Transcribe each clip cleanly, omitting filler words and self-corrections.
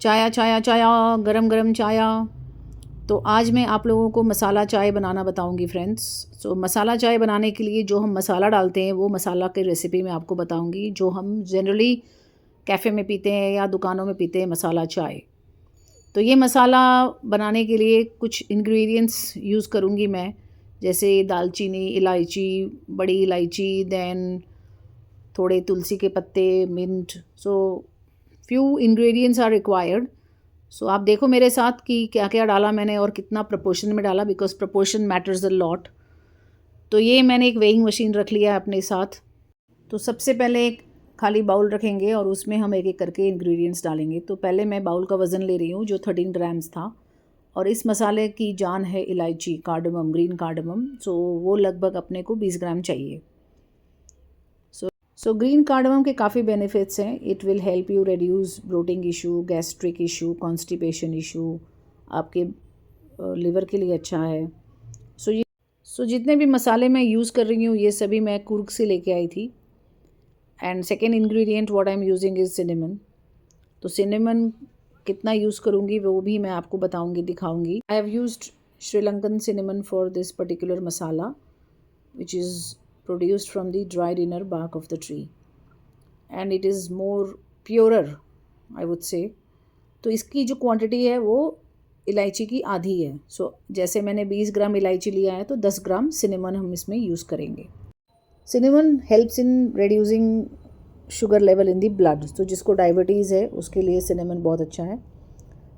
चाया चाया चाया, गरम गरम चाया। तो आज मैं आप लोगों को मसाला चाय बनाना बताऊंगी फ्रेंड्स। सो मसाला चाय बनाने के लिए जो हम मसाला डालते हैं वो मसाला की रेसिपी मैं आपको बताऊंगी, जो हम जनरली कैफ़े में पीते हैं या दुकानों में पीते हैं मसाला चाय। तो ये मसाला बनाने के लिए कुछ इंग्रेडिएंट्स यूज़ करूँगी मैं, जैसे दालचीनी, इलायची, बड़ी इलायची, देन थोड़े तुलसी के पत्ते, mint. So few ingredients are required. So आप देखो मेरे साथ कि क्या क्या डाला मैंने और कितना प्रपोर्शन में डाला, because proportion matters a lot. तो ये मैंने एक वेइंग मशीन रख लिया है अपने साथ। तो सबसे पहले एक खाली बाउल रखेंगे और उसमें हम एक एक करके इंग्रेडिएंट्स डालेंगे। तो पहले मैं बाउल का वज़न ले रही हूँ जो 13 ग्राम्स था। और इस मसाले की जान है इलायची, कार्डमम, ग्रीन कार्डमम। सो वो लगभग अपने को 20 ग्राम चाहिए। सो ग्रीन कार्डमम के काफ़ी बेनिफिट्स हैं। It will help you reduce bloating issue, gastric issue, constipation issue, आपके लिवर के लिए अच्छा है। सो जितने भी मसाले मैं यूज़ कर रही हूँ ये सभी मैं कुर्ग से लेके आई थी। And second ingredient what I am using is cinnamon. तो सिनेमन कितना यूज़ करूँगी वो भी मैं आपको बताऊँगी, दिखाऊँगी। I have used Sri Lankan cinnamon for this particular masala, which is produced from the dried inner bark of the tree, and it is more purer, I would say. तो इसकी जो क्वांटिटी है वो इलायची की आधी है। सो जैसे मैंने 20 ग्राम इलायची लिया है तो 10 ग्राम सिनेमन हम इसमें यूज़ करेंगे। Cinnamon helps in reducing sugar level in the blood. तो जिसको डायबिटीज़ है उसके लिए सिनेमन बहुत अच्छा है।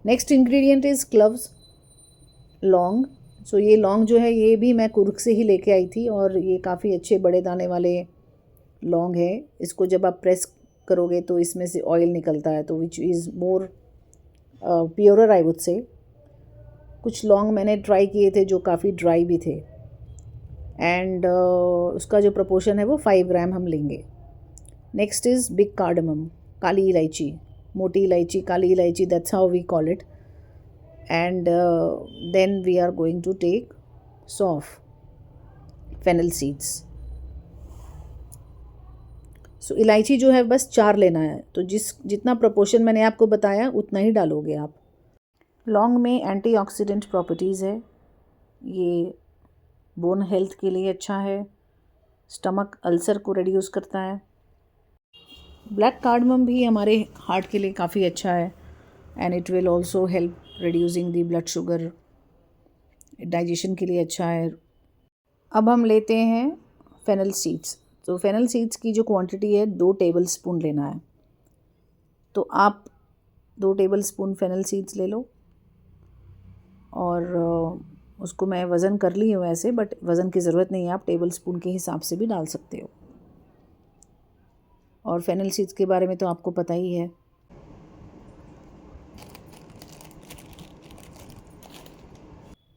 नेक्स्ट इंग्रेडिएंट इज़ क्लव्स, लौंग। सो ये लौंग जो है ये भी मैं कुर्ग से ही लेके आई थी और ये काफ़ी अच्छे बड़े दाने वाले लौंग है। इसको जब आप प्रेस करोगे तो इसमें से ऑयल निकलता है, तो which is more purer I would say. कुछ लौंग मैंने ट्राई किए थे जो काफ़ी ड्राई भी थे। एंड उसका जो प्रपोर्शन है वो 5 ग्राम हम लेंगे। नेक्स्ट इज़ बिग कार्डमम, काली इलायची, मोटी इलायची, काली इलायची, that's how we call it. And then we are going to take सौंफ, fennel seeds. सो इलायची जो है बस 4 लेना है। तो जितना प्रोपोर्शन मैंने आपको बताया उतना ही डालोगे आप। लौंग में एंटीऑक्सीडेंट प्रॉपर्टीज़ है, ये बोन हेल्थ के लिए अच्छा है, स्टमक अल्सर को रिड्यूस करता है। ब्लैक कार्डमम भी हमारे हार्ट के लिए काफ़ी अच्छा है, and it will also help reducing the blood sugar, digestion के लिए अच्छा है। अब हम लेते हैं फेनल सीड्स। तो फेनल सीड्स की जो क्वांटिटी है 2 टेबल स्पून लेना है। तो आप 2 टेबल स्पून फेनल सीड्स ले लो और उसको मैं वज़न कर ली हूँ ऐसे, बट वज़न की ज़रूरत नहीं है, आप टेबल स्पून के हिसाब से भी डाल सकते हो। और फेनल सीड्स के बारे में तो आपको पता ही है।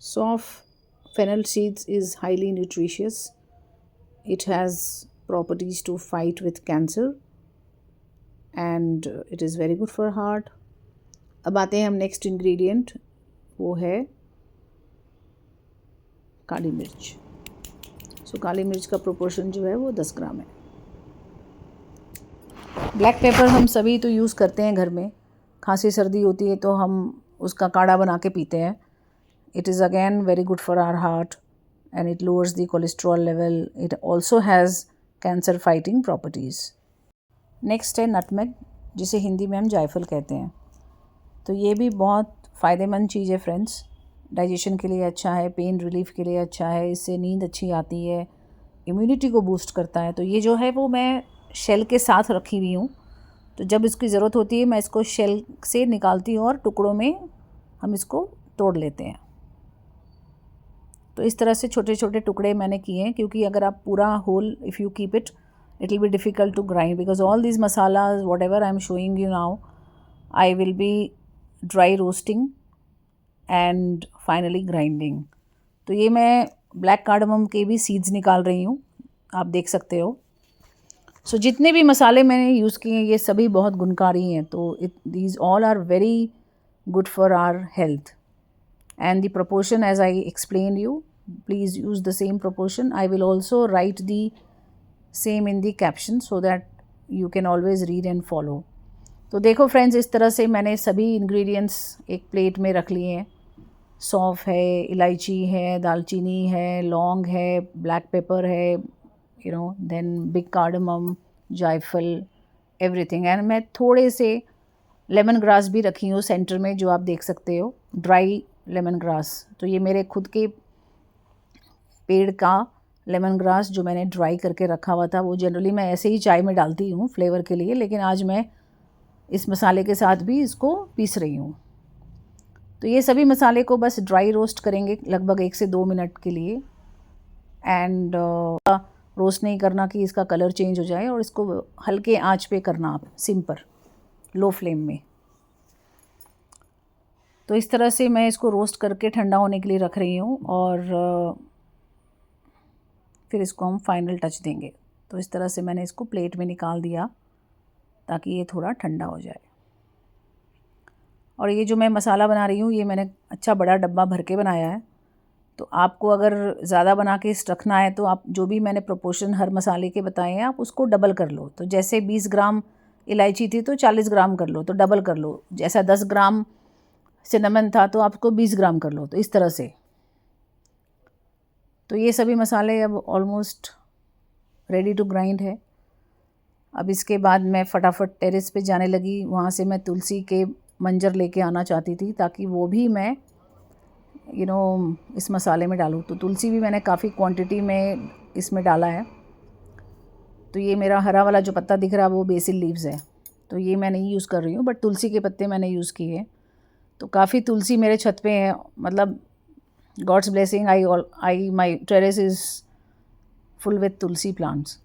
सौंफ, fennel seeds is highly nutritious. It has properties to fight with cancer and it is very good for heart. अब आते हैं हम नेक्स्ट इंग्रेडिएंट, वो है काली मिर्च। सो काली मिर्च का प्रोपोर्शन जो है वो 10 ग्राम है। ब्लैक पेपर हम सभी तो यूज़ करते हैं घर में, खांसी सर्दी होती है तो हम उसका काढ़ा बना के पीते हैं। It is again very good for our heart and it lowers the cholesterol level. It also has cancer fighting properties. Next है नटमेग, जिसे हिंदी में हम जायफल कहते हैं। तो ये भी बहुत फ़ायदेमंद चीज़ है फ्रेंड्स, डाइजेशन के लिए अच्छा है, पेन रिलीफ के लिए अच्छा है, इससे नींद अच्छी आती है, इम्यूनिटी को बूस्ट करता है। तो ये जो है वो मैं शेल के साथ रखी हुई हूँ, तो जब इसकी ज़रूरत होती है मैं इसको शेल से निकालती हूँ और टुकड़ों में हम इसको तोड़ लेते हैं। तो इस तरह से छोटे छोटे टुकड़े मैंने किए हैं, क्योंकि अगर आप पूरा whole if you keep it will be difficult to grind, because all these masalas whatever I am showing you now I will be dry roasting and finally grinding. तो ये मैं ब्लैक कार्डमम के भी सीड्स निकाल रही हूँ, आप देख सकते हो। सो जितने भी मसाले मैंने यूज़ किए हैं ये सभी बहुत गुणकारी हैं। तो these all are very good for our health. And the proportion, as I explained you, please use the same proportion. I will also write the same in the caption so that you can always read and follow. तो देखो friends, इस तरह से मैंने सभी ingredients एक plate में रख लिए हैं। सौंफ है, इलायची है, दालचीनी है, लौंग है, ब्लैक पेपर है, देन बिग कार्डमम, जायफल, एवरीथिंग। एंड मैं थोड़े से लेमन ग्रास भी रखी हूँ सेंटर में, जो आप देख सकते हो, ड्राई लेमन ग्रास। तो ये मेरे खुद के पेड़ का लेमन ग्रास जो मैंने ड्राई करके रखा हुआ था, वो जनरली मैं ऐसे ही चाय में डालती हूँ फ्लेवर के लिए, लेकिन आज मैं इस मसाले के साथ भी इसको पीस रही हूँ। तो ये सभी मसाले को बस ड्राई रोस्ट करेंगे लगभग 1 से 2 मिनट के लिए। एंड रोस्ट नहीं करना कि इसका कलर चेंज हो जाए, और इसको हल्के आंच पे करना आप, सिम पर, लो फ्लेम में। तो इस तरह से मैं इसको रोस्ट करके ठंडा होने के लिए रख रही हूँ, और फिर इसको हम फाइनल टच देंगे। तो इस तरह से मैंने इसको प्लेट में निकाल दिया ताकि ये थोड़ा ठंडा हो जाए। और ये जो मैं मसाला बना रही हूँ, ये मैंने अच्छा बड़ा डब्बा भर के बनाया है। तो आपको अगर ज़्यादा बना के रखना है तो आप जो भी मैंने प्रोपोर्शन हर मसाले के बताए हैं, आप उसको डबल कर लो। तो जैसे 20 ग्राम इलायची थी तो 40 ग्राम कर लो, तो डबल कर लो। जैसा 10 ग्राम सिनेमन था तो आपको 20 ग्राम कर लो, तो इस तरह से। तो ये सभी मसाले अब ऑलमोस्ट रेडी टू ग्राइंड है। अब इसके बाद मैं फटाफट टेरेस पे जाने लगी। वहाँ से मैं तुलसी के मंजर लेके आना चाहती थी ताकि वो भी मैं इस मसाले में डालूँ। तो तुलसी भी मैंने काफ़ी क्वांटिटी में इसमें डाला है। तो ये मेरा हरा वाला जो पत्ता दिख रहा है वो बेसिल लीव्स है, तो ये मैं नहीं यूज़ कर रही हूँ, बट तुलसी के पत्ते मैंने यूज़ किए। तो काफ़ी तुलसी मेरे छत पे है, मतलब God's blessing, I my terrace is full with tulsi plants.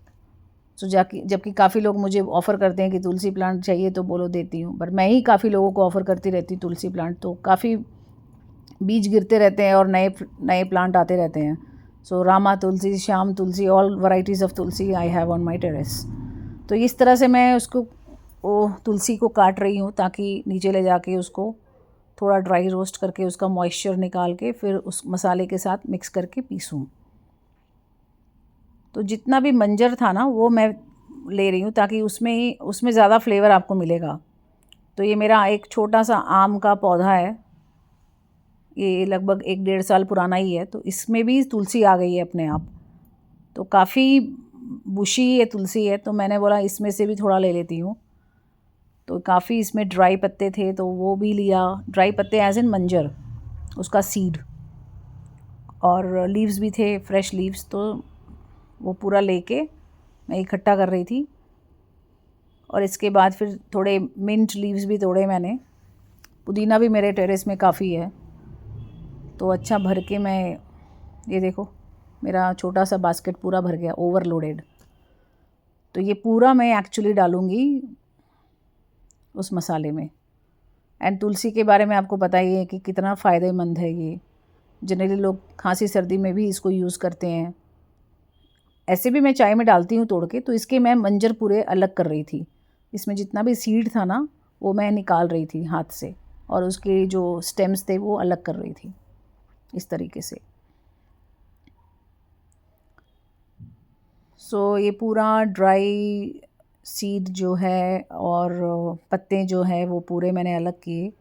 So जबकि काफ़ी लोग मुझे ऑफ़र करते हैं कि तुलसी प्लांट चाहिए तो बोलो, देती हूँ, पर मैं ही काफ़ी लोगों को ऑफ़र करती रहती हूँ तुलसी प्लांट। तो काफ़ी बीज गिरते रहते हैं और नए नए प्लांट आते रहते हैं। So Rama tulsi, Shyam tulsi, all varieties of tulsi I have on my terrace. तो इस तरह से मैं उसको तुलसी को काट रही हूँ ताकि नीचे ले जाके उसको थोड़ा ड्राई रोस्ट करके उसका मॉइस्चर निकाल के फिर उस मसाले के साथ मिक्स करके पीसूँ। तो जितना भी मंजर था ना वो मैं ले रही हूँ ताकि उसमें ज़्यादा फ्लेवर आपको मिलेगा। तो ये मेरा एक छोटा सा आम का पौधा है, ये लगभग 1-1.5 साल पुराना ही है। तो इसमें भी तुलसी आ गई है अपने आप, तो काफ़ी बुशी ये तुलसी है। तो मैंने बोला इसमें से भी थोड़ा ले लेती हूँ। तो काफ़ी इसमें ड्राई पत्ते थे तो वो भी लिया, ड्राई पत्ते एज इन मंजर, उसका सीड, और लीव्स भी थे, फ्रेश लीव्स। तो वो पूरा लेके मैं इकट्ठा कर रही थी। और इसके बाद फिर थोड़े मिंट लीव्स भी तोड़े मैंने। पुदीना भी मेरे टेरेस में काफ़ी है, तो अच्छा भर के मैं, ये देखो मेरा छोटा सा बास्केट पूरा भर गया, ओवरलोडेड। तो ये पूरा मैं एक्चुअली डालूँगी उस मसाले में। एंड तुलसी के बारे में आपको पता ही है कि कितना फ़ायदेमंद है ये। जनरली लोग खांसी सर्दी में भी इसको यूज़ करते हैं। ऐसे भी मैं चाय में डालती हूँ तोड़ के। तो इसके मैं मंजर पूरे अलग कर रही थी, इसमें जितना भी सीड था ना वो मैं निकाल रही थी हाथ से, और उसके जो स्टेम्स थे वो अलग कर रही थी इस तरीके से। सो ये पूरा ड्राई सीड जो है और पत्ते जो हैं वो पूरे मैंने अलग किए।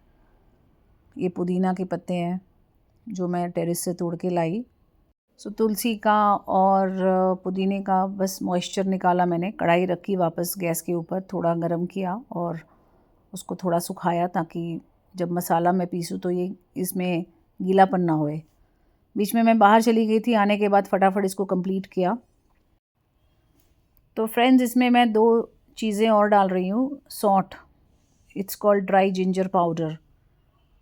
ये पुदीना के पत्ते हैं जो मैं टेरेस से तोड़ के लाई। सो तुलसी का और पुदीने का बस मॉइस्चर निकाला मैंने, कढ़ाई रखी वापस गैस के ऊपर, थोड़ा गरम किया और उसको थोड़ा सुखाया ताकि जब मसाला मैं पीसूँ तो ये इसमें गीलापन ना होए। बीच में मैं बाहर चली गई थी, आने के बाद फटाफट इसको कंप्लीट किया। तो फ्रेंड्स, इसमें मैं 2 चीज़ें और डाल रही हूँ। सौंठ, it's called dry ginger powder.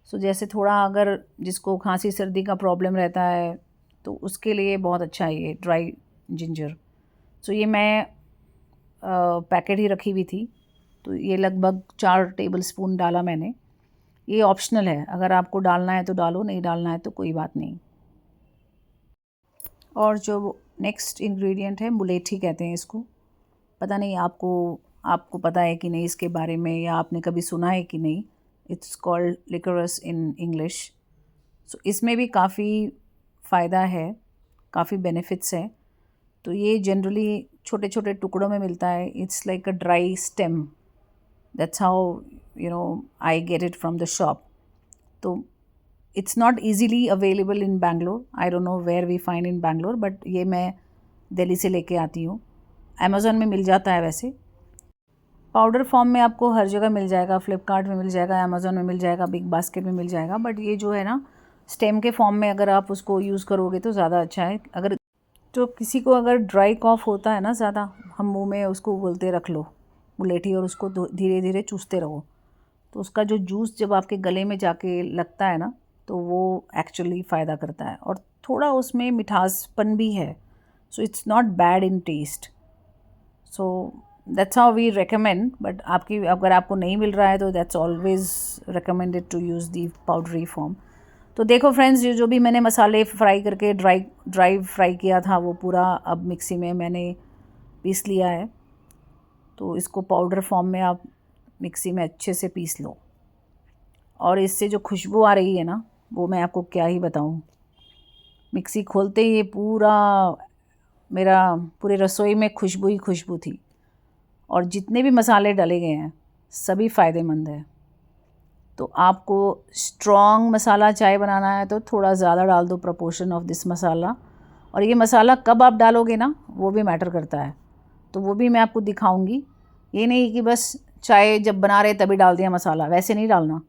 So जैसे थोड़ा अगर जिसको खांसी सर्दी का प्रॉब्लम रहता है तो उसके लिए बहुत अच्छा है ये ड्राई जिंजर। सो ये मैं पैकेट ही रखी हुई थी, तो ये लगभग 4 टेबलस्पून डाला मैंने। ये ऑप्शनल है, अगर आपको डालना है तो डालो, नहीं डालना है तो कोई बात नहीं। और जो नेक्स्ट इंग्रेडिएंट है, मुलेठी कहते हैं इसको। पता नहीं आपको पता है कि नहीं इसके बारे में, या आपने कभी सुना है कि नहीं। It's called liquorice in English. So इसमें भी काफ़ी फ़ायदा है, काफ़ी बेनिफिट्स हैं। तो ये जनरली छोटे छोटे टुकड़ों में मिलता है। It's like a dry stem, that's how I get it from the shop. तो it's not easily available in Bangalore. I don't know where we find in Bangalore, but ये मैं दिल्ली से लेके आती हूँ. अमेज़ॉन में मिल जाता है वैसे. पाउडर फॉर्म में आपको हर जगह मिल जाएगा. फ्लिपकार्ट में मिल जाएगा, अमेज़ॉन में मिल जाएगा, बिग बास्केट में मिल जाएगा. बट ये जो है ना, स्टेम के फॉर्म में अगर आप उसको यूज़ करोगे तो ज़्यादा अच्छा है. अगर तो किसी को अगर ड्राई कॉफ होता है ना ज़्यादा, हम मुंह में उसको बोलते रख लो मुलेठी और उसको धीरे धीरे चूसते रहो, तो उसका जो जूस जब आपके गले में जाके लगता है ना, तो वो एक्चुअली फ़ायदा करता है. और थोड़ा उसमें मिठासपन भी है. So it's not bad in taste. So that's how we recommend. But आपकी अगर आपको नहीं मिल रहा है तो that's always recommended to use the powdery form. तो देखो फ्रेंड्स, ये जो भी मैंने मसाले फ्राई करके ड्राई फ्राई किया था वो पूरा अब मिक्सी में मैंने पीस लिया है. तो इसको पाउडर फॉर्म में आप मिक्सी में अच्छे से पीस लो. और इससे जो खुशबू आ रही है ना, वो मैं आपको क्या ही बताऊँ. मिक्सी खोलते ही ये पूरा मेरा पूरे रसोई में खुशबू ही खुशबू थी. और जितने भी मसाले डाले गए हैं सभी फ़ायदेमंद है. तो आपको स्ट्रॉन्ग मसाला चाय बनाना है तो थोड़ा ज़्यादा डाल दो प्रोपोर्शन ऑफ दिस मसाला. और ये मसाला कब आप डालोगे ना, वो भी मैटर करता है. तो वो भी मैं आपको दिखाऊंगी. ये नहीं कि बस चाय जब बना रहे तभी डाल दिया मसाला, वैसे नहीं डालना.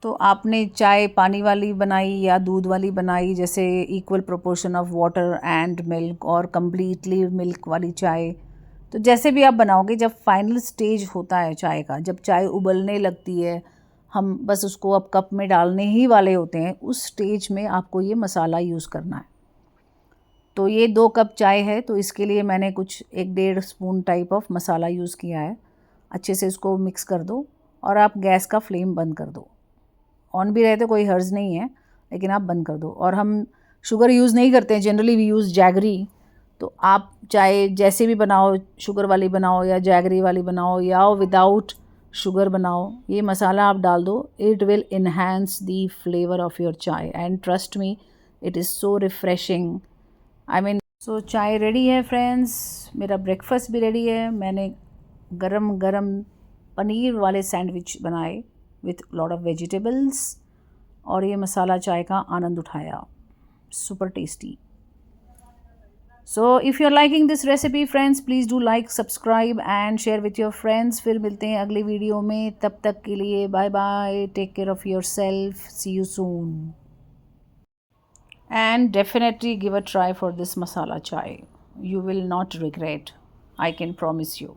तो आपने चाय पानी वाली बनाई या दूध वाली बनाई, जैसे equal proportion of water and milk, और कम्प्लीटली मिल्क वाली चाय, तो जैसे भी आप बनाओगे, जब फाइनल स्टेज होता है चाय का, जब चाय उबलने लगती है, हम बस उसको अब कप में डालने ही वाले होते हैं, उस स्टेज में आपको ये मसाला यूज़ करना है. तो ये 2 कप चाय है, तो इसके लिए मैंने कुछ 1-1.5 spoon type of masala use किया है. अच्छे से इसको मिक्स कर दो और आप गैस का फ्लेम बंद कर दो. ऑन भी रहे तो कोई हर्ज नहीं है, लेकिन आप बंद कर दो. और हम शुगर यूज़ नहीं करते हैं, जनरली वी यूज़ जैगरी. तो आप चाहे जैसे भी बनाओ, शुगर वाली बनाओ या जैगरी वाली बनाओ या विदाउट शुगर बनाओ, ये मसाला आप डाल दो. It will enhance the flavour of your chai and trust me, it is so refreshing. I mean, so चाय रेडी है फ्रेंड्स. मेरा ब्रेकफास्ट भी रेडी है. मैंने गरम गरम पनीर वाले सैंडविच बनाए विथ लॉट ऑफ वेजिटेबल्स, और ये मसाला चाय का आनंद उठाया. Super tasty. So if you are liking this recipe friends, please do like, subscribe and share with your friends. फिर मिलते हैं अगली वीडियो में. तब तक के लिए bye bye. Take care of your self. See you soon. And definitely give a try for this masala chai. You will not regret. I can promise you.